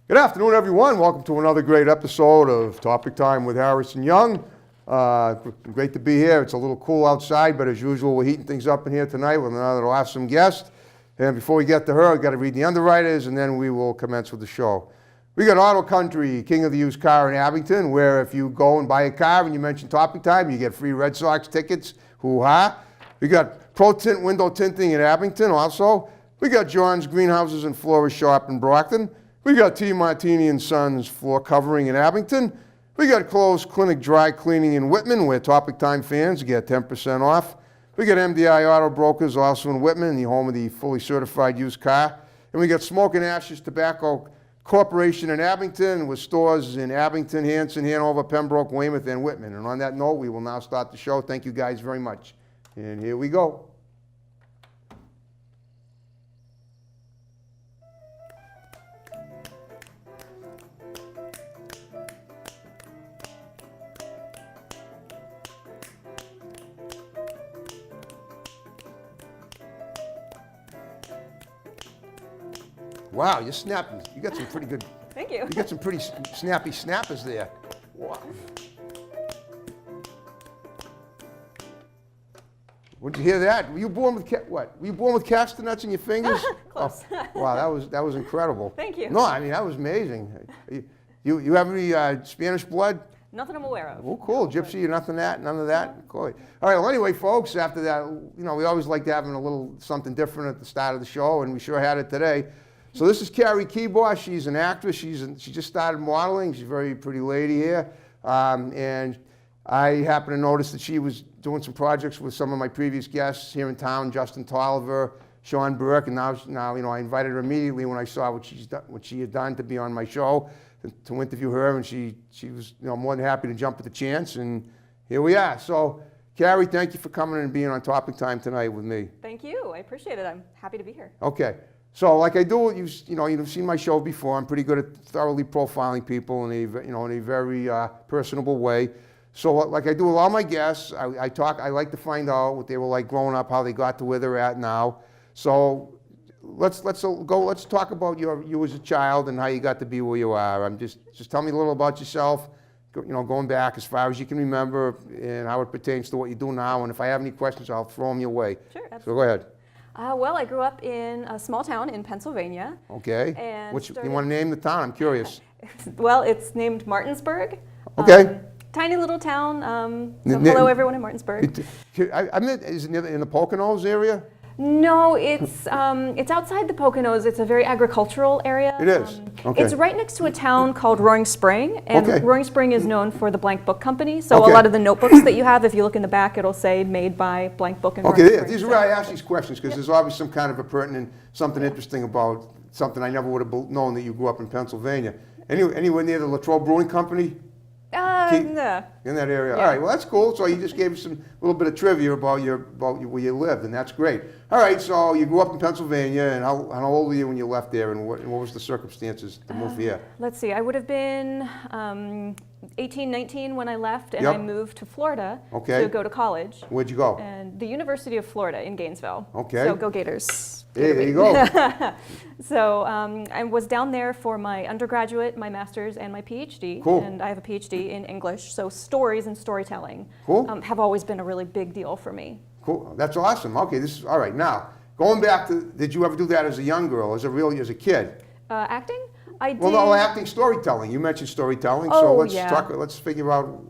Good afternoon, everyone. Welcome to another great episode of Topic Time with Harrison Young. Great to be here. It's a little cool outside, but as usual, we're heating things up in here tonight with another awesome guest. And before we get to her, I've got to read the underwriters, and then we will commence with the show. We got Auto Country, king of the used car in Abington, where if you go and buy a car and you mention Topic Time, you get free Red Sox tickets. Hoo-ha. We got Pro Tint window tinting in Abington also. We got John's Greenhouses and Florist Shop in Brockton. We got T. Martini and Sons floor covering in Abington. We got Close Clinic Dry Cleaning in Whitman, where Topic Time fans get 10% off. We got MDI Auto Brokers also in Whitman, the home of the fully certified used car. And we got Smoke and Ashes Tobacco Corporation in Abington, with stores in Abington, Hanson, Hanover, Pembroke, Weymouth, and Whitman. And on that note, we will now start the show. Thank you guys very much. And here we go. Wow, you're snapping. You got some pretty good. Thank you. You got some pretty snappy snappers there. Wow. Did you hear that? Were you born with what? Were you born with castanets in your fingers? Close. Oh, wow, that was incredible. Thank you. No, I mean that was amazing. You have any Spanish blood? Nothing I'm aware of. Oh, cool. Gypsy, nothing that, none of that. Cool. All right. Well, anyway, folks, after that, we always like to have a little something different at the start of the show, and we sure had it today. So this is Cari Keebaugh. She's an actress. She just started modeling. She's a very pretty lady here. And I happened to notice that she was doing some projects with some of my previous guests here in town, Justin Tolliver, Sean Burke, and now I invited her immediately when I saw what she had done to be on my show, to interview her, and she was more than happy to jump at the chance, and here we are. So Cari, thank you for coming and being on Topic Time tonight with me. Thank you. I appreciate it. I'm happy to be here. Okay. So like I do, you've seen my show before. I'm pretty good at thoroughly profiling people in a very personable way. So like I do with all my guests, I like to find out what they were like growing up, how they got to where they're at now. So let's talk about you as a child and how you got to be where you are. Just tell me a little about yourself, going back as far as you can remember, and how it pertains to what you do now. And if I have any questions, I'll throw them your way. Sure, absolutely. So go ahead. Well, I grew up in a small town in Pennsylvania. Okay. And you want to name the town? I'm curious. Well, it's named Martinsburg. Okay. Tiny little town. So hello, everyone in Martinsburg. Is it in the Poconos area? No, it's outside the Poconos. It's a very agricultural area. It is. Okay. It's right next to a town called Roaring Spring, and okay. Roaring Spring is known for the Blank Book Company. So okay. a lot of the notebooks that you have, if you look in the back, it'll say made by Blank Book and Roaring Spring. These are why I ask these questions, because there's obviously some kind of a pertinent, something interesting about something I never would have known that you grew up in Pennsylvania. Anywhere near the Latrobe Brewing Company? No. In that area. Yeah. All right. Well, that's cool. So you just gave us a little bit of trivia about where you lived, and that's great. All right. So you grew up in Pennsylvania, and how old were you when you left there, and what was the circumstances to move here? Let's see. I would have been 18, 19 when I left, and I moved to Florida to go to college. Where'd you go? And the University of Florida in Gainesville. Okay. So go Gators. Hey, there you go. So I was down there for my undergraduate, my master's, and my PhD. Cool. And I have a PhD in English. So stories and storytelling have always been a really big deal for me. Cool. That's awesome. Okay. This is all right. Now, going back to, did you ever do that as a young girl, as a kid? Acting? I did. Well, no, acting, storytelling. You mentioned storytelling, so let's talk. Let's figure out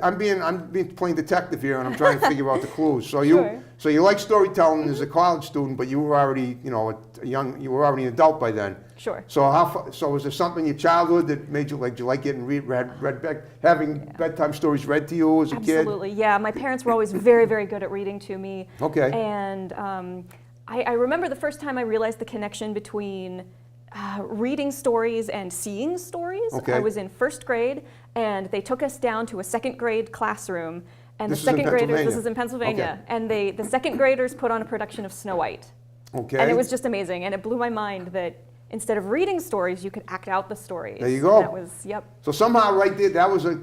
I'm being playing detective here, and I'm trying to figure out the clues. So you like storytelling as a college student, but you were already, you were already an adult by then. Sure. So so was there something in your childhood that made you like getting having bedtime stories read to you as a kid? Absolutely. Yeah. My parents were always very, very good at reading to me. Okay. And I remember the first time I realized the connection between reading stories and seeing stories. Okay. I was in first grade, and they took us down to a second grade classroom. And This the second is in graders, Pennsylvania? this is in Pennsylvania, Okay. and the second graders put on a production of Snow White. Okay. And it was just amazing, and it blew my mind that instead of reading stories, you could act out the stories. There you go. And that was, yep. So somehow right there, that was a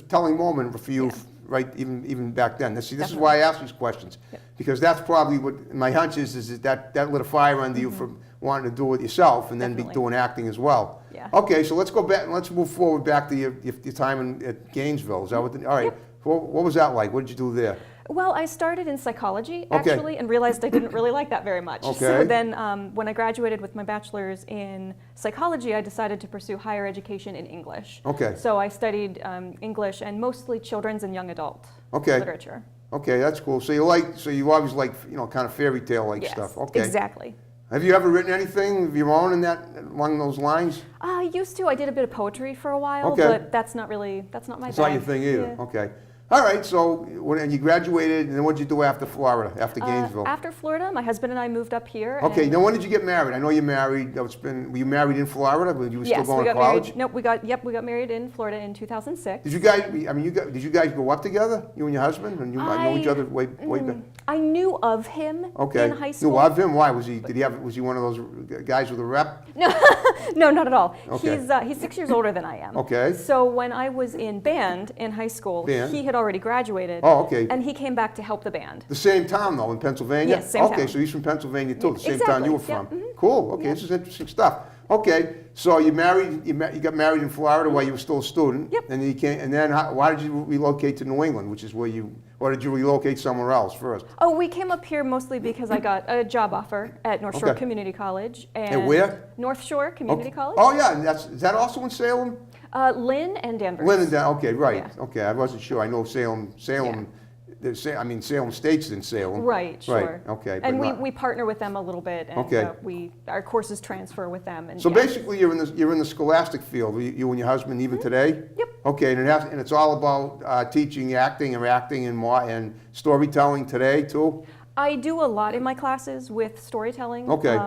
telling moment for you, right? Even back then. This is why I ask these questions, because that's probably what my hunch is that lit a fire under you from wanting to do it yourself and then be Definitely. doing acting as well. Yeah. Okay, so let's go back and let's move forward back to your time at Gainesville. Is that what all right. Yep. What was that like? What did you do there? Well, I started in psychology, Okay. actually, and realized I didn't really like that very much. Okay. So then when I graduated with my bachelor's in psychology, I decided to pursue higher education in English. Okay. So I studied English and mostly children's and young adult Okay. literature. Okay, that's cool. So you always like, kind of fairy tale like Yes, stuff. Okay. exactly. Have you ever written anything of your own along those lines? I used to. I did a bit of poetry for a while, Okay. but that's not my It's bag. not your thing either. Yeah. Okay. All right. So and you graduated, and then what did you do after Florida, after Gainesville? After Florida, my husband and I moved up here. Okay. and- Now, when did you get married? I know you're married. Were you married in Florida? Were you still Yes, going we to got college? married. Nope, we got married in Florida in 2006. Did you guys? Did you guys grow up together? You and your husband, and you know each other way back. I knew of him Okay. in high school. Knew of him? Why was he? Was he one of those guys with a rep? No, not at all. Okay. He's 6 years older than I am. Okay. So when I was in band in high school, Band. he had already graduated. Oh, okay. And he came back to help the band. The same town though, in Pennsylvania. Yes, same Okay, town. so he's from Pennsylvania too. The same Exactly, town you were yeah, from. Cool. Okay, this is interesting stuff. Okay, so you got married in Florida while you were still a student. Yep. And then you came. And then why did you relocate to New England, which is where you? Or did you relocate somewhere else first? Oh, we came up here mostly because I got a job offer at North Shore Okay. Community College. And where? North Shore Community College. Oh yeah, and is that also in Salem? Lynn and Danvers. Linden. Okay, right. Yeah. Okay, I wasn't sure. I know Salem. Salem State's in Salem. Right, sure. Right. Okay. And but not- we partner with them a little bit, and Okay. our courses transfer with them. And So yeah. basically, you're in the scholastic field. You and your husband even today. Yep. Okay, and it's all about teaching acting and storytelling today too. I do a lot in my classes with storytelling. Okay.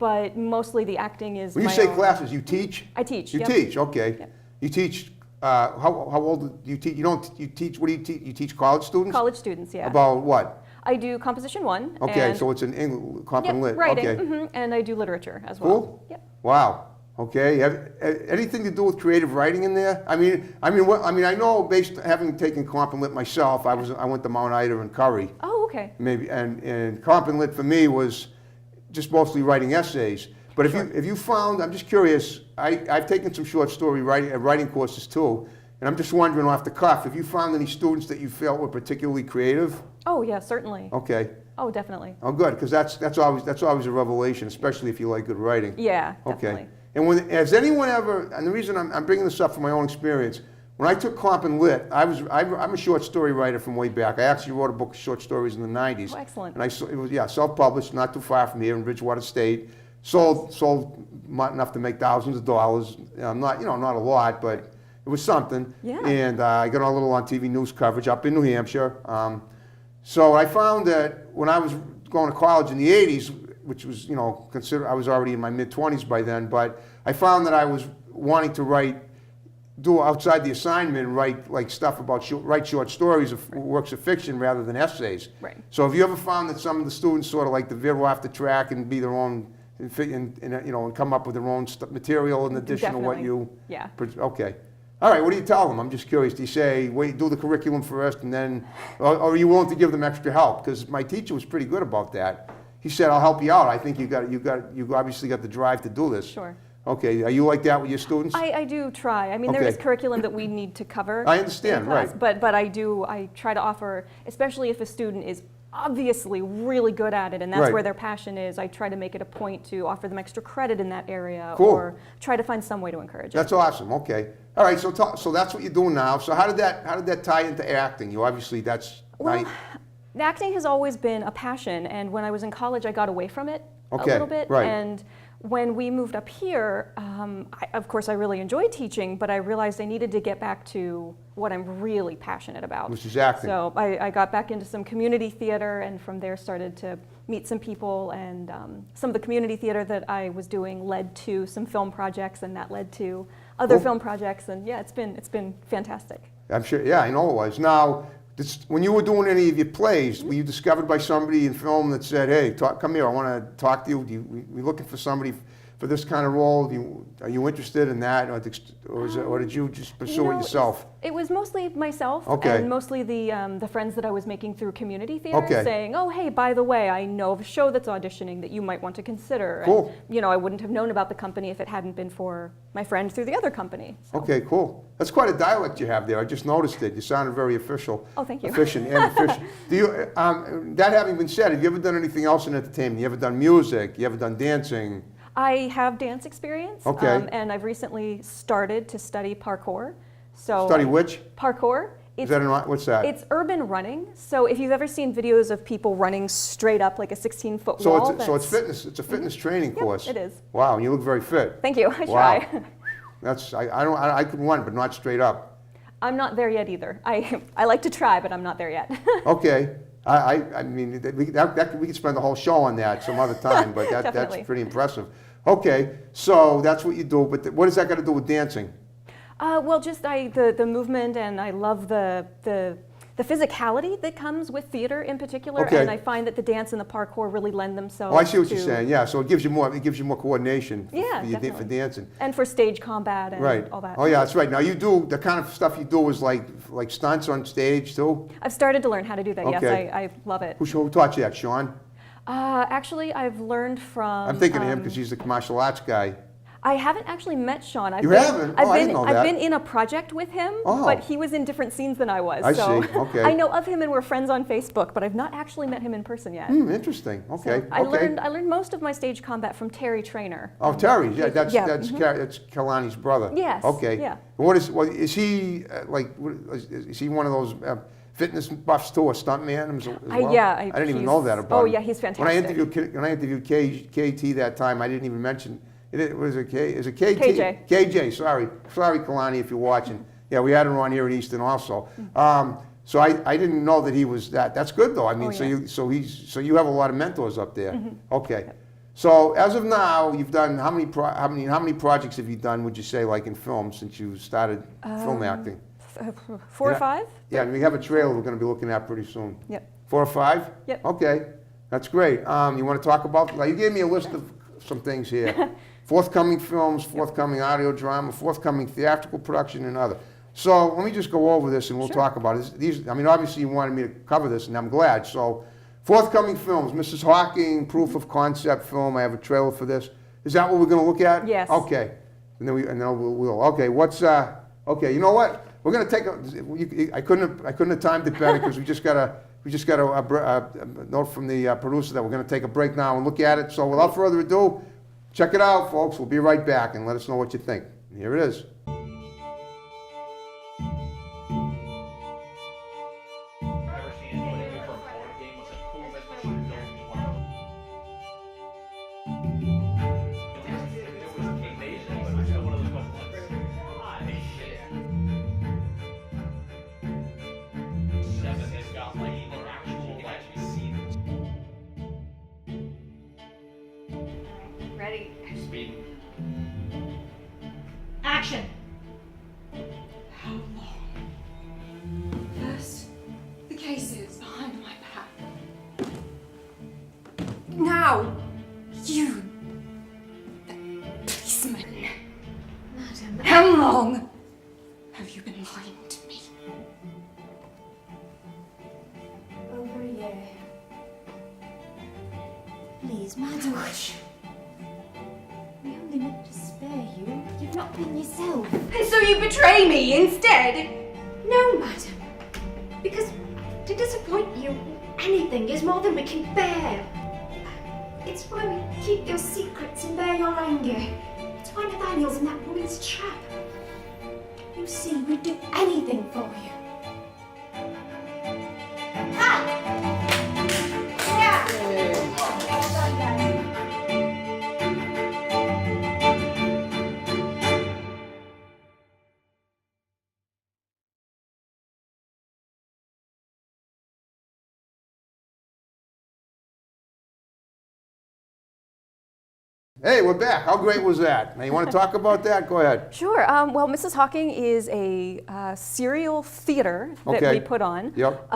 But mostly the acting is When you my say own. classes, you teach. I teach. You yep. teach. Okay. Yep. You teach. How old do you teach? You teach. What do you teach? You teach college students. College students, yeah. About what? I do composition 1. Okay, and, so it's an English, comp and yep, lit. writing, Okay. and I do literature as well. Cool. Yep. Wow. Okay. Anything to do with creative writing in there? I know based having taken comp and lit myself, I went to Mount Ida and Cari. Oh, okay. Maybe and comp and lit for me was just mostly writing essays. But if you found, I'm just curious. I've taken some short story writing courses too, and I'm just wondering off the cuff, if you found any students that you felt were particularly creative. Oh, yeah, certainly. Okay. Oh, definitely. Oh, good, because that's always a revelation, especially if you like good writing. Yeah, Okay. definitely. And has anyone ever? And the reason I'm bringing this up from my own experience, when I took comp and lit, I'm a short story writer from way back. I actually wrote a book of short stories in the '90s. Oh, excellent. And it was self-published, not too far from here in Bridgewater State. Sold not enough to make thousands of dollars. Not a lot, but it was something. Yeah. And I got a little on TV news coverage up in New Hampshire. So I found that when I was going to college in the '80s, which was I was already in my mid-20s by then, but I found that I was wanting to do outside the assignment and write like stuff about write short stories of works of fiction rather than essays. Right. So have you ever found that some of the students sort of like to veer off the track and be their own and come up with their own material in addition to what Definitely. you? Yeah. Okay. All right. What do you tell them? I'm just curious. Do you say wait, do the curriculum first, and then, or are you willing to give them extra help? Because my teacher was pretty good about that. He said, "I'll help you out. I think you obviously got the drive to do this." Sure. Okay. Are you like that with your students? I do try. I mean, there Okay. is curriculum that we need to cover. I understand, in class, right. But I try to offer, especially if a student is obviously really good at it and that's Right. where their passion is, I try to make it a point to offer them extra credit in that area Cool. or try to find some way to encourage it. That's awesome. Okay. All right. So that's what you're doing now. So how did that tie into acting? You obviously Well, acting has always been a passion, and when I was in college, I got away from it Okay, a little bit. right. And when we moved up here, of course, I really enjoyed teaching, but I realized I needed to get back to what I'm really passionate about. Which is acting. So I got back into some community theater, and from there started to meet some people, and some of the community theater that I was doing led to some film projects, and that led to other Cool. film projects, and yeah, it's been fantastic. I'm sure. Yeah, I know it was. Now, when you were doing any of your plays, were you discovered by somebody in film that said, "Hey, come here. I want to talk to you. We're looking for somebody for this kind of role? Are you interested in that, or did you just pursue it yourself? It was mostly myself, Okay. and mostly the friends that I was making through community theater, Okay. saying, "Oh, hey, by the way, I know of a show that's auditioning that you might want to consider." Cool. And, I wouldn't have known about the company if it hadn't been for my friend through the other company. So. Okay, cool. That's quite a dialect you have there. I just noticed it. You sounded very official. Oh, thank you. Efficient and efficient. Do you? That having been said, have you ever done anything else in entertainment? You ever done music? You ever done dancing? I have dance experience, Okay. and I've recently started to study parkour. So Study which? Parkour. Is that what's that? It's urban running. So if you've ever seen videos of people running straight up like a 16-foot So wall, it's fitness. It's a fitness training course. it is. Wow, and you look very fit. Thank you. I Wow. try. I could run, but not straight up. I'm not there yet either. I like to try, but I'm not there yet. Okay. I mean, we could spend the whole show on that some other time, but that's Definitely. pretty impressive. Okay, so that's what you do, but what does that got to do with dancing? Well, just the movement, and I love the physicality that comes with theater in particular. Okay. And I find that the dance and the parkour really lend themselves. Oh, I see what to, you're saying. Yeah, so it gives you more coordination Yeah, for definitely. dancing. And for stage combat and Right. all that. Oh yeah, that's right. Now you do the kind of stuff you do is like stunts on stage too. I've started to learn how to do that. Okay. Yes, I love it. Who taught you that, Sean? Actually, I've learned from. I'm thinking of him because he's the martial arts guy. I haven't actually met Sean. You haven't? Oh, I didn't know that. I've been in a project with him, Oh. but he was in different scenes than I was. I so see. Okay. I know of him and we're friends on Facebook, but I've not actually met him in person yet. Interesting. So Okay. I okay. learned most of my stage combat from Terry Trainer. Oh, Terry. Yeah, that's Yeah, that's Kalani's brother. Yes, Okay. yeah. Is he is he one of those fitness buffs too, a stuntman as well? Yeah, I didn't even know that about Oh him. yeah, he's fantastic. When I interviewed KT that time, I didn't even mention. Was it K? Is it KT? KJ. KJ. Sorry, Kalani, if you're watching. Yeah, we had him on here at Easton also. So I didn't know that he was that. That's good though. I mean, Oh, yeah. so you have a lot of mentors up there. Okay. So as of now, you've done how many projects have you done? Would you say like in film since you started film acting? 4 or 5? Yeah, and we have a trailer we're going to be looking at pretty soon. Yep. 4 or 5? Yep. Okay, that's great. You want to talk about? Like, you gave me a list of some things here. Forthcoming films, forthcoming audio drama, forthcoming theatrical production, and other. So let me just go over this and we'll talk about it. I mean, obviously you wanted me to cover this, and I'm glad. So, forthcoming films, Mrs. Hawking, proof of concept film. I have a trailer for this. Is that what we're going to look at? Yes. Okay. And then we'll. Okay. Okay. You know what? We're going to take I couldn't have timed it better because we just got a note from the producer that we're going to take a break now and look at it. So without further ado, check it out, folks. We'll be right back and let us know what you think. Here it is. Ready? Speed. Action! How long? First, the cases behind my back. Now, you, the policeman. Madam, how long have you been lying to me? Over a year. Please, madam. We only meant to spare you. You've not been yourself. And so you betray me instead? No, madam. Because to disappoint you, anything is more than we can bear. It's why we keep your secrets and bear your anger. It's why Nathaniel's in that woman's trap. You see, we'd do anything for you. Hey, we're back. How great was that? Now, you want to talk about that? Go ahead. Sure. Well, Mrs. Hawking is a serial theater that Okay. we put on. Yep.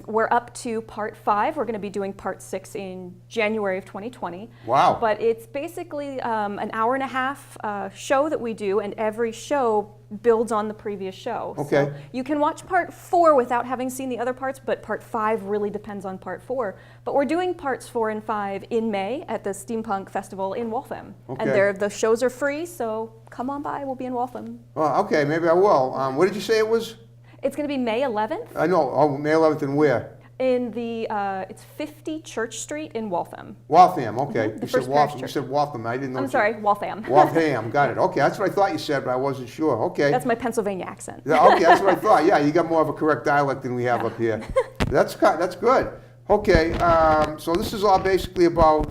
We're up to part 5. We're going to be doing part 6 in January of 2020. Wow. But it's basically an hour and a half show that we do, and every show builds on the previous show. Okay. So you can watch part 4 without having seen the other parts, but part 5 really depends on part 4. But we're doing parts 4 and 5 in May at the Steampunk Festival in Waltham. Okay. And the shows are free, so come on by. We'll be in Waltham. Oh, okay, maybe I will. What did you say it was? It's going to be May 11th I know. Oh, May 11th and where? in it's 50 Church Street in Waltham. Waltham, okay. The You said First Parish Waltham. You Church. said Waltham. I didn't know. I'm what sorry, Waltham. Waltham, got it. Okay, that's what I thought you said, but I wasn't sure. Okay. That's my Pennsylvania accent. Yeah, okay, that's what I thought. Yeah, you got more of a correct dialect than we have up here. That's good. Okay, so this is all basically about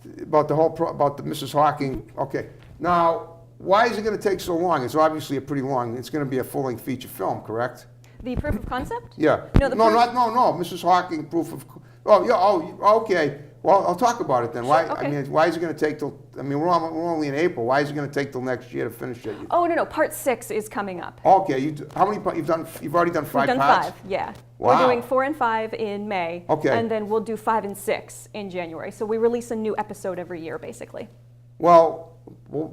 the Mrs. Hawking. Okay, now why is it going to take so long? It's obviously it's going to be a full-length feature film, correct? The proof of concept? Yeah. No, the no, proof- Mrs. Hawking proof of. Oh yeah. Oh, okay. Well, I'll talk about it then. Why? okay. I mean, why is it going to take till? I mean, we're only in April. Why is it going to take till next year to finish it? Oh, no, part 6 is coming up. Okay. How many? You've already done 5 We've done parts? 5, yeah. Wow. We're doing 4 and 5 in May. Okay. And then we'll do 5 and 6 in January. So we release a new episode every year, basically. Well,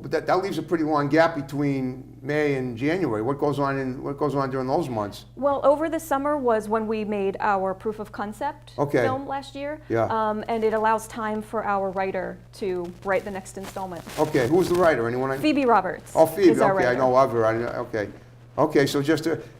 that leaves a pretty long gap between May and January. What goes on during those months? Well, over the summer was when we made our proof of concept Okay. film last year. Yeah. And it allows time for our writer to write the next installment. Okay, who's the writer? Anyone? Phoebe Roberts. Oh, Phoebe. is our Okay, I writer. know of her. Okay. Okay. So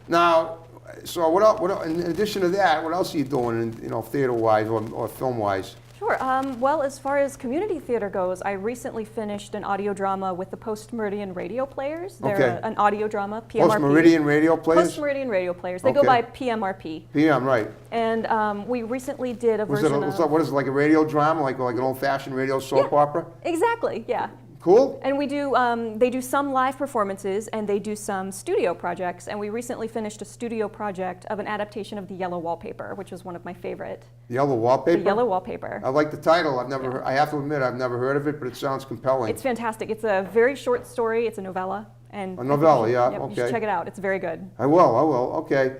now, so what else? In addition to that, what else are you doing? Theater-wise or film-wise? Sure. Well, as far as community theater goes, I recently finished an audio drama with the Post Meridian Radio Players. They're Okay. An audio drama, PMRP. Post Meridian Radio Players. Post Meridian Radio Players. They go Okay. by PMRP. PM, right? And we recently did a Was version it? of. What is it, like a radio drama, like an old-fashioned radio soap opera? Exactly. Yeah. Cool. And we do, they do some live performances and they do some studio projects. And we recently finished a studio project of an adaptation of The Yellow Wallpaper, which was one of my favorite. Yellow Wallpaper. The Yellow Wallpaper. I like the title. I have to admit, I've never heard of it, but it sounds compelling. It's fantastic. It's a very short story. It's a novella. And A novella, yeah, yep, You okay. should check it out. It's very good. I will. Okay.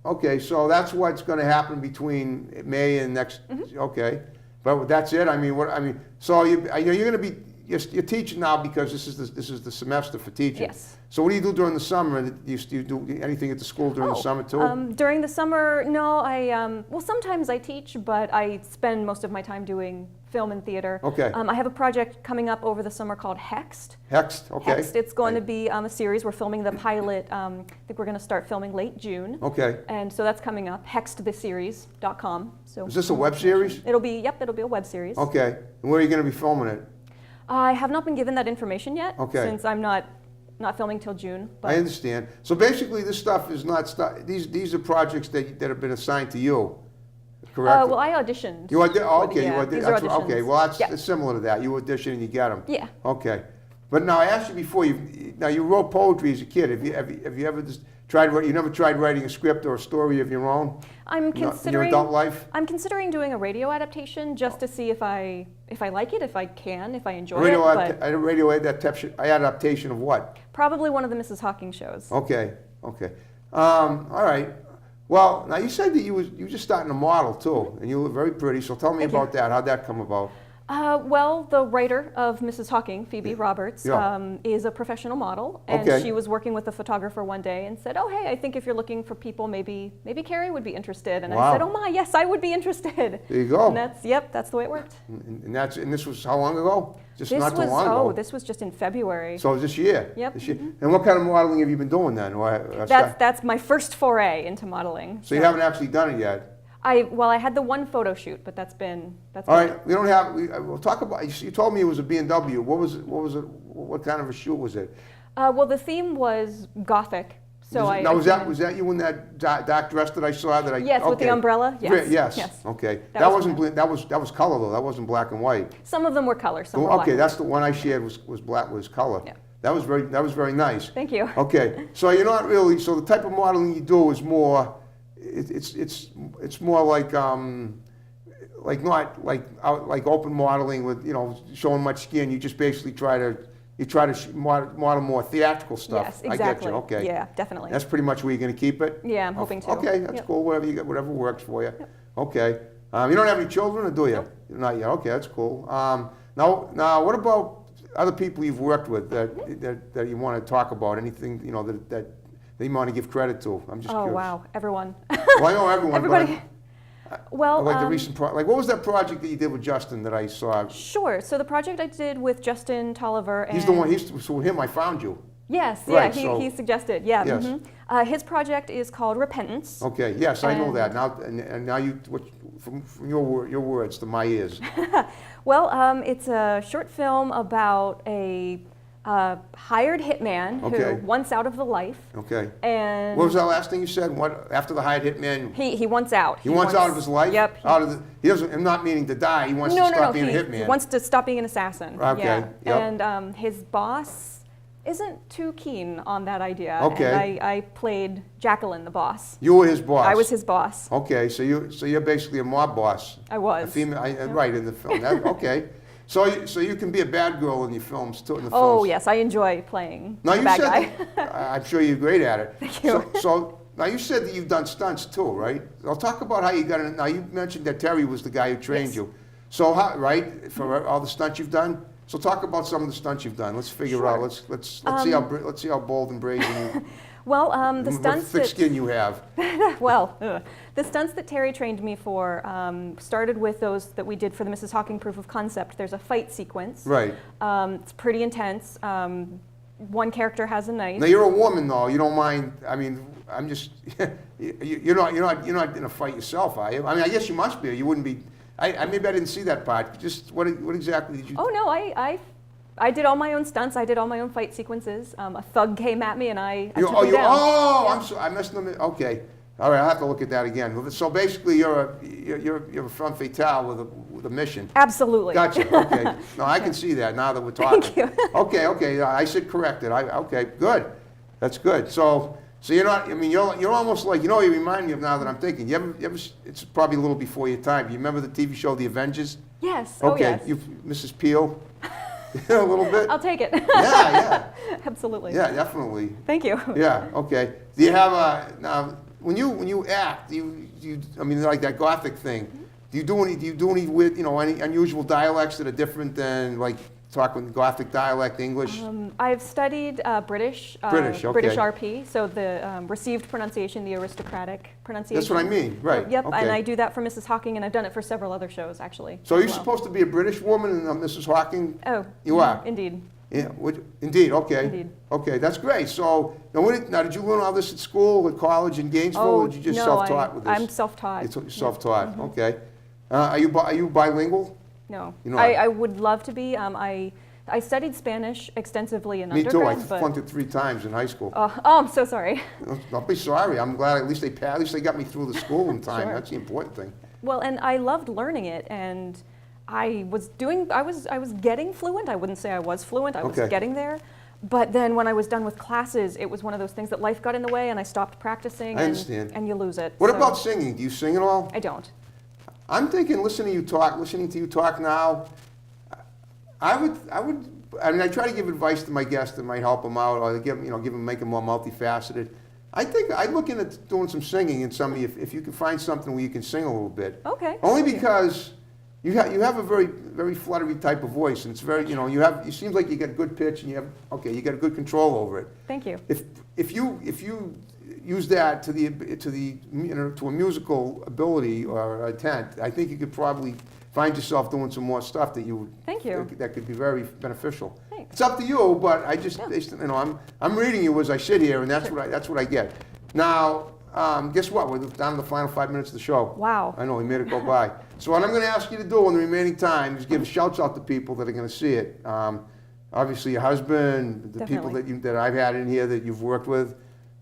Okay, so that's what's going to happen between May and next. Mm-hmm. Okay, but that's it. I mean, so you're going to be you're teaching now because this is the semester for teaching. Yes. So what do you do during the summer? Do you do anything at the school during the summer too? During the summer, no. Well, sometimes I teach, but I spend most of my time doing film and theater. Okay. I have a project coming up over the summer called Hexed. Hexed. Okay. Hexed. It's going to be a series. We're filming the pilot. I think we're going to start filming late June. Okay. And so that's coming up. HexedTheSeries.com. So Is this a web series? it'll be a web series. Okay. And where are you going to be filming it? I have not been given that information yet. Okay. Since I'm not filming till June. But I understand. So basically, this stuff is not these are projects that have been assigned to you, correct? well, I auditioned. You audition? for the- Okay, you yeah, audition. these are Okay, auditions. well that's Yeah. it's similar to that. You audition and you get them. Yeah. Okay, but now I asked you before. You wrote poetry as a kid. Have you ever just tried? You never tried writing a script or a story of your own? I'm In your considering adult life? I'm considering doing a radio adaptation just to see if I like it, if I can, if I enjoy A radio adaptation of what? probably one of the Mrs. Hawking shows. Okay. All right. Well, now you said that you were just starting to model too, and you look very pretty. So tell me Thank you. about that. How'd that come about? Well, the writer of Mrs. Hawking, Phoebe Roberts, Yeah. is a professional model, and Okay. she was working with a photographer one day and said, "Oh, hey, I think if you're looking for people, maybe Cari would be interested." And Wow. I said, "Oh my, yes, I would be interested." There you go. And that's the way it worked. And this was how long ago? Just This not too was long ago. this was just in February. So this year. Yep. This year. And what kind of modeling have you been doing then? That's my first foray into modeling. So you haven't actually done it yet. I had the one photo shoot, but that's been All right. We don't have. We'll talk about. You told me it was a B&W. What was it? What kind of a shoot was it? well, the theme was Gothic. So Now was that you in that dark dress that I saw? Yes, with the okay. umbrella. Yes. Yes. Okay. That That was wasn't. fun. That was color though. That wasn't black and white. Some of them were color. Some were Okay, black and that's white. the one I shared was black was color. Yeah. That was very nice. Thank you. Okay, so you're not really. So the type of modeling you do is more. It's more like like not like out, like open modeling with, you know, showing much skin. You just basically try to model more theatrical stuff. Yes, I get exactly. you. Okay. Yeah, definitely. That's pretty much where you're going to keep it. Yeah, I'm hoping to. Okay, that's Yep. cool. Whatever you got, whatever works for you. Okay. You don't have any children, or do you? Nope. Not yet. Okay, that's cool. Now, what about other people you've worked with that you want to talk about? Anything, you know, that you want to give credit to? I'm just Oh, curious. wow, everyone. Well, I know everyone, Everybody. Well, but like the recent like what was that project that you did with Justin that I saw? Sure. So the project I did with Justin Tolliver and He's the one. So with him, I found you. yes, Right, yeah, so- he suggested, yeah. Yes. His project is called Repentance. Okay. Yes, I know And- that. Now and now from your words to my ears. Well, it's a short film about a hired hitman Okay. who wants out of the life, Okay. and What was that last thing you said? What after the hired hitman? he wants out. He wants out of his life. Yep. Out of the. He doesn't. I'm not meaning to die. He wants No, to no, stop no. being He a hitman. wants to stop being an assassin. Okay, Yeah. yep. And his boss isn't too keen on that idea. Okay. And I played Jacqueline, the boss. You were his boss. I was his boss. Okay, so you're basically a mob boss. I was. A female, right in the film. Okay, so you can be a bad girl in your films too. In the Oh films. yes, I enjoy playing Now the you bad said guy. I'm sure you're great at it. Thank you. So now you said that you've done stunts too, right? I'll talk about how you got it. Now you mentioned that Terry was the guy who trained Yes. you. So how, right, for all the stunts you've done. So talk about some of the stunts you've done. Let's figure Sure. out. Let's see how bold and brazen you. Well, the what stunts thick that skin you have. the stunts that Terry trained me for started with those that we did for the Mrs. Hawking proof of concept. There's a fight sequence. Right. It's pretty intense. One character has a knife. Now you're a woman though. You don't mind. I mean, I'm just. You're not in a fight yourself, are you? I mean, I guess you must be. Or you wouldn't be. Maybe I didn't see that part. Just what exactly did you? Oh no, I did all my own stunts. I did all my own fight sequences. A thug came at me and I took him down. Oh, I'm sorry. I missed them. Okay. All right. I'll have to look at that again. So basically, you're a femme fatale with a mission. Absolutely. Gotcha. Okay. No, I can see that now that we're talking. Thank you. Okay. I should correct it. Okay. Good. That's good. So you're not. I mean, you're almost like, you know. You remind me of now that I'm thinking. You ever? It's probably a little before your time. You remember the TV show The Avengers? Yes. Okay. Oh yes. Mrs. Peel. A little bit. I'll take it. Yeah. Absolutely. Yeah. Definitely. Thank you. Yeah. Okay. Do you have now when you act? I mean, like that Gothic thing. Do you do any with any unusual dialects that are different than like talking Gothic dialect English? I've studied British. British, okay. British RP, so the received pronunciation, the aristocratic pronunciation. That's what I mean. Right. Yep, Okay. and I do that for Mrs. Hawking, and I've done it for several other shows, actually. So are you as well. supposed to be a British woman in Mrs. Hawking? Oh. You are? Indeed. Yeah. Indeed. Okay. Indeed. Okay. That's great. So now, did you learn all this at school, at college in Gainesville, or did you just no, self-taught with this? I'm self-taught. You're self-taught. Okay. Are you bilingual? No. You know, I would love to be. I studied Spanish extensively in Me too. I undergrad, but... flunked it 3 times in high school. Oh, I'm so sorry. Don't be sorry. I'm glad at least they got me through the school in time. Sure. That's the important thing. Well, and I loved learning it, and I was getting fluent. I wouldn't say I was fluent. I was Okay. getting there. But then when I was done with classes, it was one of those things that life got in the way, and I stopped practicing. I understand. And you lose it. What so about singing? Do you sing at all? I don't. I'm thinking listening to you talk now, I mean, I try to give advice to my guests that might help them out, or make them more multifaceted. I think I'd look into doing some singing in some of you, if you can find something where you can sing a little bit. Okay. Only because you have a very, very fluttery type of voice, and it's very, it seems like you got good pitch, and you got a good control over it. Thank you. If you use that to a musical ability or intent, I think you could probably find yourself doing some more stuff Thank you. that could be very beneficial. Thanks. It's up to you, but I just Yeah. I'm reading you as I sit here, and that's what I get. Now, guess what? We're down to the final 5 minutes of the show. Wow. I know we made it go by. So what I'm going to ask you to do in the remaining time is give shouts out to people that are going to see it. Obviously, your husband, the people Definitely. that I've had in here that you've worked with,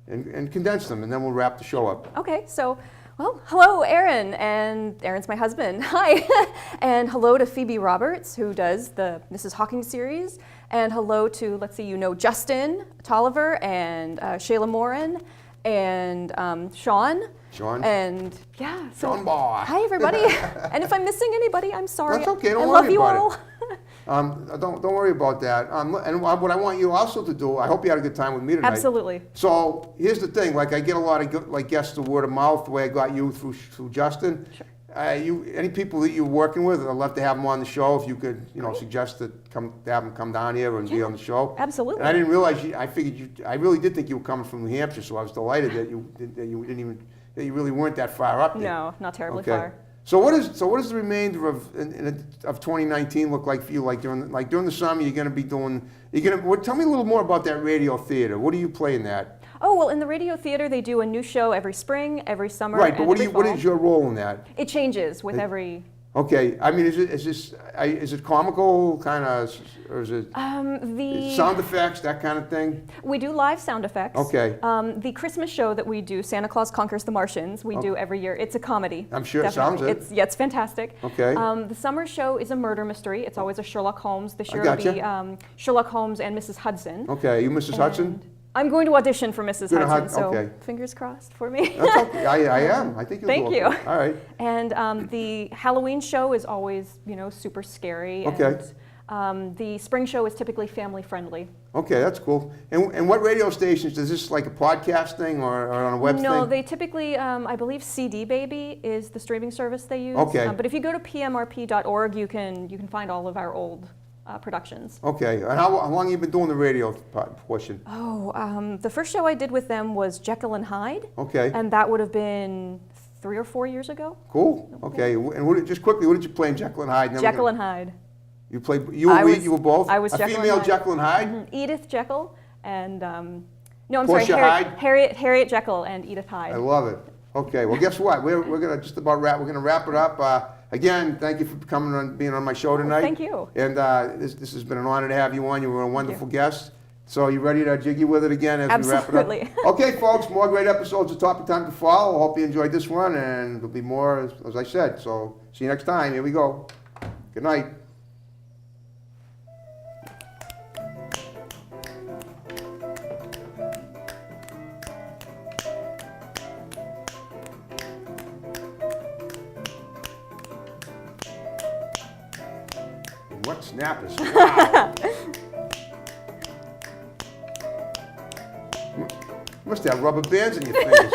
and condense them, and then we'll wrap the show up. Okay, so, well, hello, Aaron, and Aaron's my husband. Hi. And hello to Phoebe Roberts, who does the Mrs. Hawking series, and hello to, Justin Tolliver and Shayla Morin, and Sean. Sean? And yeah, so Sean boy. hi everybody. And if I'm missing anybody, I'm sorry. That's okay, don't I worry love you about all. it. Don't worry about that. And what I want you also to do, I hope you had a good time with me tonight. Absolutely. So here's the thing, like I get a lot of like guests through word of mouth, the way I got you through Justin. Sure. Any people that you're working with, I'd love to have them on the show. If you could, suggest to have them come down here and be on the show. Absolutely. And I didn't realize I figured I really did think you were coming from New Hampshire, so I was delighted that you you really weren't that far up there. No, not terribly far. So what is the remainder of 2019 look like for you? Like during the summer, you're going to be doing. Tell me a little more about that radio theater. What do you play in that? Oh, well, in the radio theater, they do a new show every spring, every summer, Right, but and what every what fall. is your role in that? It changes with every... Okay, I mean, is it comical kind of, or is it sound effects, that kind of thing? We do live sound effects. Okay. The Christmas show that we do, Santa Claus Conquers the Martians, we do every year. It's a comedy. I'm sure it sounds it. It's fantastic. Okay. The summer show is a murder mystery. It's always a Sherlock Holmes. This year gotcha. it'll be Sherlock Holmes and Mrs. Hudson. Okay, you Mrs. Hudson? I'm going to audition for Mrs. You're Hudson, gonna so okay. fingers crossed for me. That's okay. I am. I think you'll Thank do you. okay. All right. And the Halloween show is always, super scary. Okay. And the spring show is typically family friendly. Okay, that's cool. And what radio stations, is this like a podcast thing or on a web thing? No, they typically, I believe CD Baby is the streaming service they use. Okay. But if you go to pmrp.org, you can find all of our old productions. Okay, and how long have you been doing the radio portion? Oh, the first show I did with them was Jekyll and Hyde. Okay. And that would have been 3 or 4 years ago. Cool. Okay, and just quickly, what did you play in Jekyll and Hyde? Jekyll and Hyde. You played. You were both. I was a Jekyll and female Hyde. Jekyll and Hyde. Mhm. Edith Jekyll and no, I'm Portia sorry, Hyde? Harriet Jekyll and Edith Hyde. I love it. Okay, well, guess what? We're gonna just about wrap. We're gonna wrap it up. Again, thank you for coming on, being on my show tonight. Thank you. And this has been an honor to have you on. You were a wonderful guest. So you ready to jiggy with it again as we wrap it up? Absolutely. Okay, folks, more great episodes of Topic Time to follow. I hope you enjoyed this one, and there'll be more, as I said. So see you next time. Here we go. Good night. What snappers? Wow. Must have rubber bands in your fingers.